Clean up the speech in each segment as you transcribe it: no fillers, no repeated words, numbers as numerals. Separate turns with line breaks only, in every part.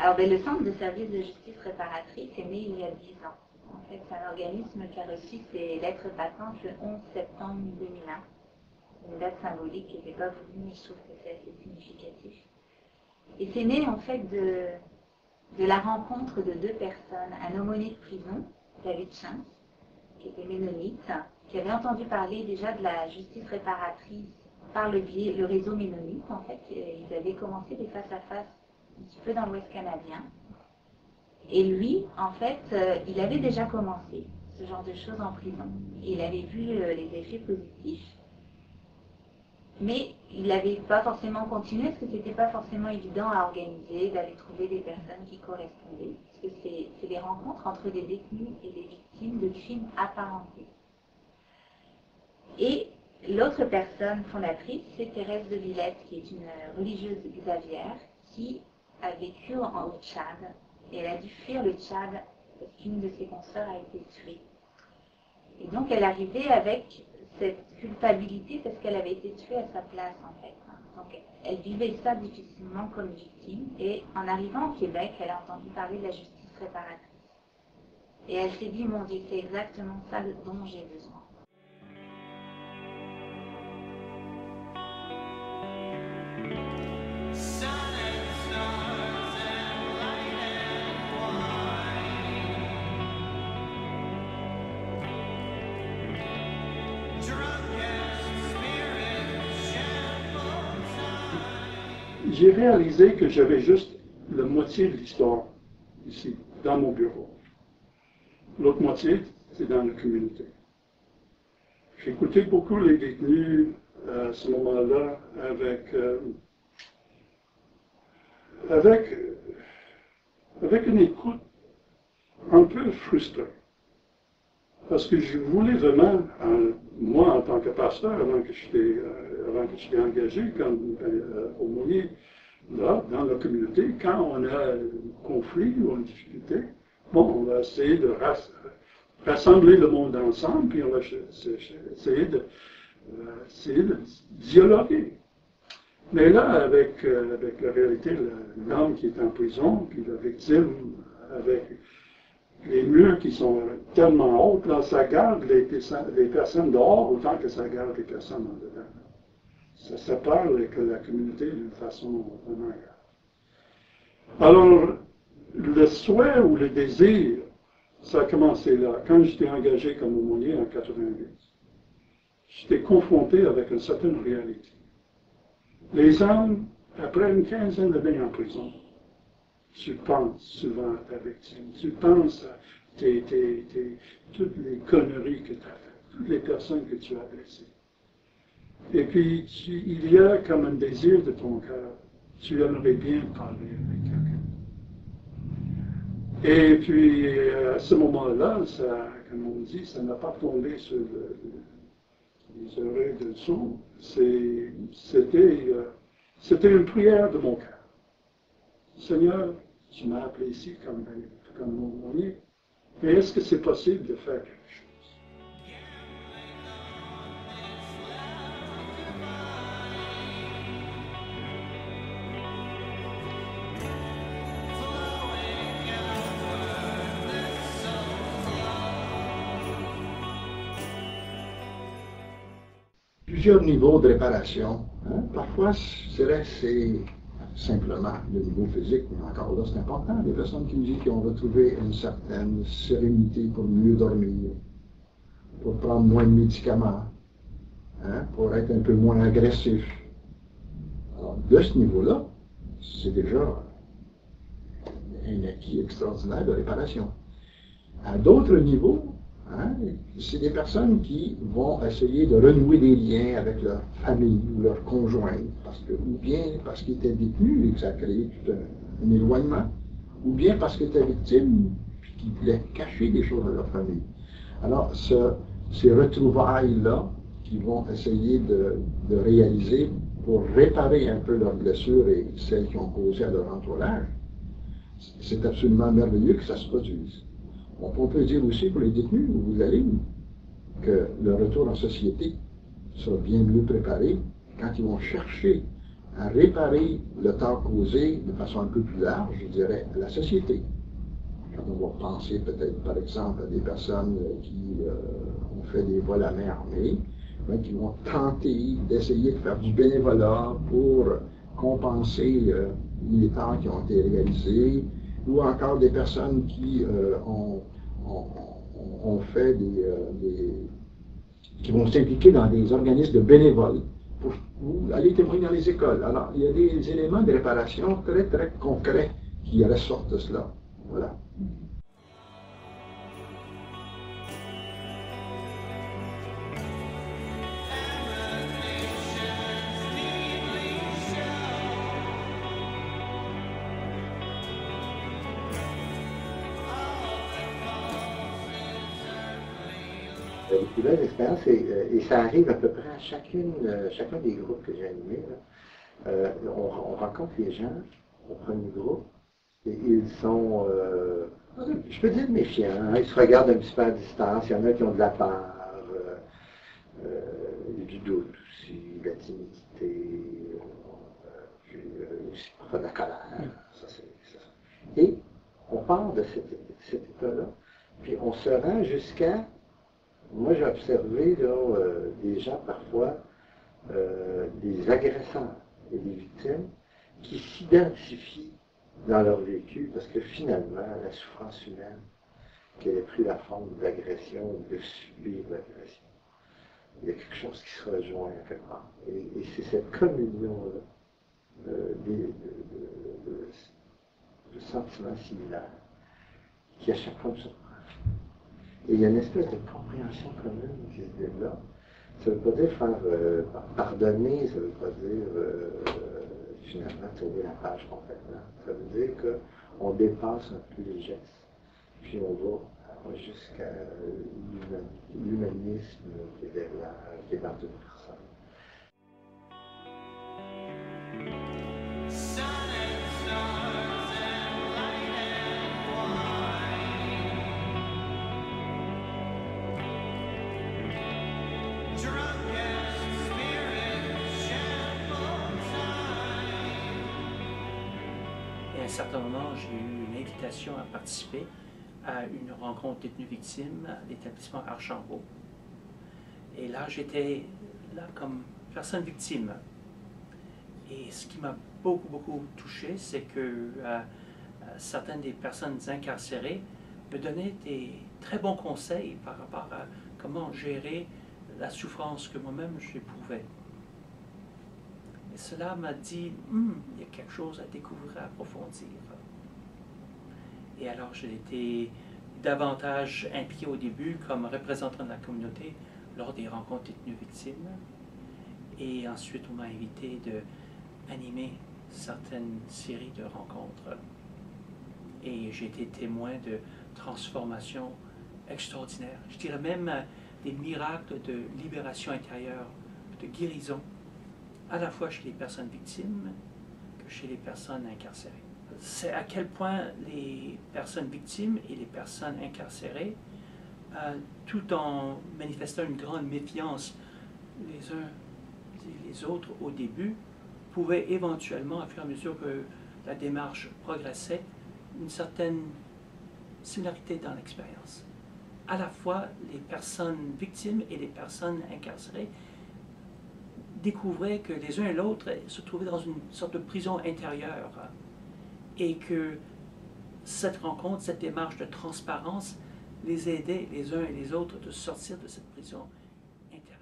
Alors, le Centre de services de justice réparatrice est né il y a 10 ans. En fait, c'est un organisme qui a reçu ses lettres patentes le 11 septembre 2001. Une date symbolique qui n'était pas voulue, mais je trouve que c'est assez significatif. Et c'est né, en fait, de la rencontre de deux personnes, un aumônier de prison, David Chance, qui était ménonite, qui avait entendu parler déjà de la justice réparatrice par le réseau ménonite, en fait. Ils avaient commencé des face-à-face un petit peu dans l'Ouest canadien. Et lui, en fait, il avait déjà commencé ce genre de choses en prison. Il avait vu les effets positifs, mais il n'avait pas forcément continué parce que ce n'était pas forcément évident à organiser, d'aller trouver des personnes qui correspondaient. Parce que c'est des rencontres entre des détenus et des victimes de crimes apparentés. Et l'autre personne fondatrice, c'est Thérèse de Villette, qui est une religieuse xavière, qui a vécu au Tchad. Et elle a dû fuir le Tchad parce qu'une de ses consoeurs a été tuée. Et donc elle arrivait avec cette culpabilité parce qu'elle avait été tuée à sa place, en fait. Donc elle vivait ça difficilement comme victime. Et en arrivant au Québec, elle a entendu parler de la justice réparatrice. Et elle s'est dit, mon Dieu, c'est exactement ça dont j'ai besoin.
J'ai réalisé que j'avais juste la moitié de l'histoire ici, dans mon bureau. L'autre moitié, c'est dans la communauté. J'écoutais beaucoup les détenus à ce moment-là avec une écoute un peu frustrée. Parce que je voulais vraiment, moi en tant que pasteur, avant que je sois engagé comme aumônier, là, dans la communauté, quand on a un conflit ou une difficulté, bon, on va essayer de rassembler le monde ensemble, puis on va essayer de dialoguer. Mais là, avec la réalité, l'homme qui est en prison, puis la victime, avec les murs qui sont tellement hauts, là, ça garde les personnes dehors autant que ça garde les personnes en dedans. Ça sépare la communauté d'une façon vraiment grave. Alors, le souhait ou le désir, ça a commencé là. Quand j'étais engagé comme aumônier en 88, j'étais confronté avec une certaine réalité. Les hommes, après une quinzaine d'années en prison, tu penses souvent à ta victime, tu penses à toutes les conneries que tu as faites, toutes les personnes que tu as blessées. Et puis, il y a comme un désir de ton cœur, tu aimerais bien parler avec quelqu'un. Et puis, à ce moment-là, comme on dit, ça n'a pas tombé sur les oreilles de sourd. C'était une prière de mon cœur. Seigneur, tu m'as appelé ici comme aumônier, mais est-ce que c'est possible de faire quelque chose?
Plusieurs niveaux de réparation. Parfois, c'est simplement le niveau physique, mais encore là, c'est important. Des personnes qui nous disent qu'ils ont retrouvé une certaine sérénité pour mieux dormir, pour prendre moins de médicaments, pour être un peu moins agressif. Alors, de ce niveau-là, c'est déjà un acquis extraordinaire de réparation. À d'autres niveaux, c'est des personnes qui vont essayer de renouer des liens avec leur famille ou leur conjoint, ou bien parce qu'ils étaient détenus et que ça a créé tout un éloignement, ou bien parce qu'ils étaient victimes et qu'ils voulaient cacher des choses à leur famille. Alors, ces retrouvailles-là qu'ils vont essayer de réaliser pour réparer un peu leurs blessures et celles qui ont causé à leur entourage, c'est absolument merveilleux que ça se produise. On peut dire aussi pour les détenus où vous allez que le retour en société sera bien mieux préparé quand ils vont chercher à réparer le tort causé de façon un peu plus large, je dirais, à la société. Quand on va penser peut-être, par exemple, à des personnes qui ont fait des vols à main armée, qui vont tenter d'essayer de faire du bénévolat pour compenser les torts qui ont été réalisés, ou encore des personnes qui ont fait qui vont s'impliquer dans des organismes de bénévoles pour aller témoigner dans les écoles. Alors, il y a des éléments de réparation très, très concrets qui ressortent de cela. Voilà.
Les plus belles expériences, et ça arrive à peu près à chacun des groupes que j'ai animés. On rencontre les gens au premier groupe, et ils sont, je peux dire méfiants, hein, ils se regardent un petit peu à distance, il y en a qui ont de la peur, du doute aussi, de la timidité, puis aussi parfois de la colère. Et on part de cet état-là, puis on se rend jusqu'à. Moi, j'ai observé là, des gens parfois, des agresseurs et des victimes, qui s'identifient dans leur vécu parce que finalement, la souffrance humaine, qu'elle ait pris la forme de l'agression ou de subir l'agression, il y a quelque chose qui se rejoint à quelque part. Et c'est cette communion-là de sentiments similaires qui à chaque fois me surprend. Et il y a une espèce de compréhension commune qui se développe. Ça ne veut pas dire faire pardonner, ça ne veut pas dire finalement tourner la page complètement. Ça veut dire qu'on dépasse un peu les gestes, puis on va jusqu'à l'humanisme qui est dans une personne.
À un certain moment, j'ai eu une invitation à participer à une rencontre détenus victimes à l'établissement Archambault. Et là, j'étais là comme personne victime. Et ce qui m'a beaucoup touché, c'est que certaines des personnes incarcérées me donnaient des très bons conseils par rapport à comment gérer la souffrance que moi-même j'éprouvais. Et cela m'a dit, il y a quelque chose à découvrir, à approfondir. Et alors, j'ai été davantage impliqué au début comme représentant de la communauté lors des rencontres détenus victimes. Et ensuite, on m'a invité d'animer certaines séries de rencontres. Et j'ai été témoin de transformations extraordinaires. Je dirais même des miracles de libération intérieure, de guérison, à la fois chez les personnes victimes que chez les personnes incarcérées. C'est à quel point les personnes victimes et les personnes incarcérées, tout en manifestant une grande méfiance les uns et les autres au début, pouvaient éventuellement, au fur et à mesure que la démarche progressait, une certaine similarité dans l'expérience. À la fois, les personnes victimes et les personnes incarcérées découvraient que les uns et l'autre se trouvaient dans une sorte de prison intérieure et que cette rencontre, cette démarche de transparence les aidait les uns et les autres de sortir de cette prison intérieure.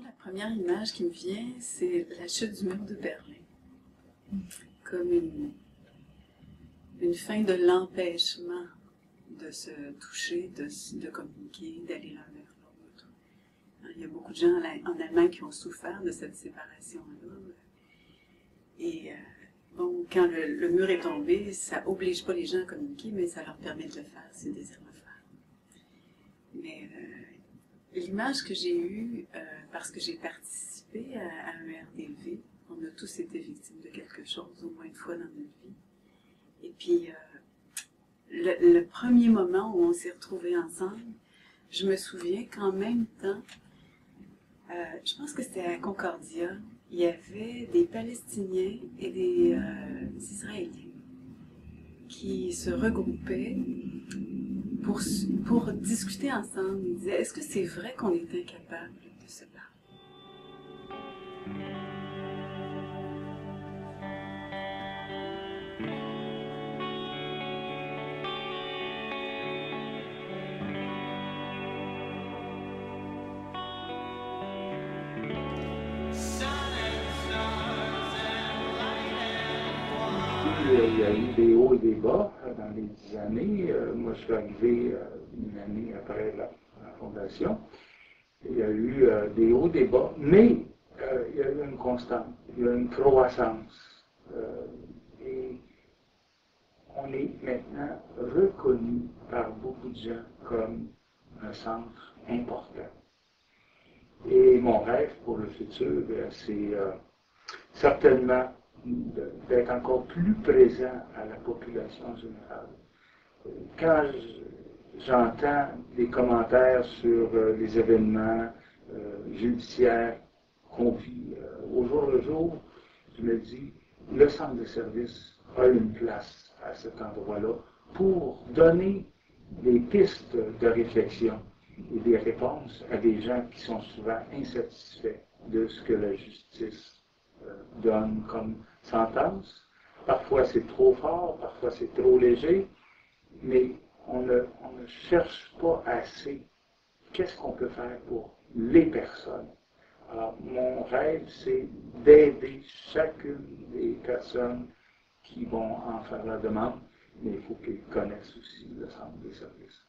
La première image qui me vient, c'est la chute du mur de Berlin. Comme une fin de l'empêchement de se toucher, de communiquer, d'aller l'un vers l'autre. Il y a beaucoup de gens en Allemagne qui ont souffert de cette séparation-là. Et bon, quand le mur est tombé, ça oblige pas les gens à communiquer, mais ça leur permet de le faire s'ils désirent le faire. Mais l'image que j'ai eue, parce que j'ai participé à un RDV, on a tous été victimes de quelque chose, au moins une fois dans notre vie. Et puis, le premier moment où on s'est retrouvés ensemble, je me souviens qu'en même temps, je pense que c'était à Concordia, il y avait des Palestiniens et des Israéliens qui se regroupaient pour discuter ensemble. Ils disaient, est-ce que c'est vrai qu'on est incapable de se parler?
Il y a eu des hauts et des bas dans les 10 années. Moi, je suis arrivé une année après la fondation. Il y a eu des hauts, des bas, mais il y a eu une constante, il y a eu une croissance. Et on est maintenant reconnu par beaucoup de gens comme un centre important. Et mon rêve pour le futur, c'est certainement d'être encore plus présent à la population générale. Quand j'entends des commentaires sur les événements judiciaires qu'on vit au jour le jour, je me dis, le centre de service a une place à cet endroit-là pour donner des pistes de réflexion et des réponses à des gens qui sont souvent insatisfaits de ce que la justice donne comme sentence. Parfois c'est trop fort, parfois c'est trop léger, mais on ne cherche pas assez qu'est-ce qu'on peut faire pour les personnes. Alors, mon rêve, c'est d'aider chacune des personnes qui vont en faire la demande, mais il faut qu'ils connaissent aussi le centre des services.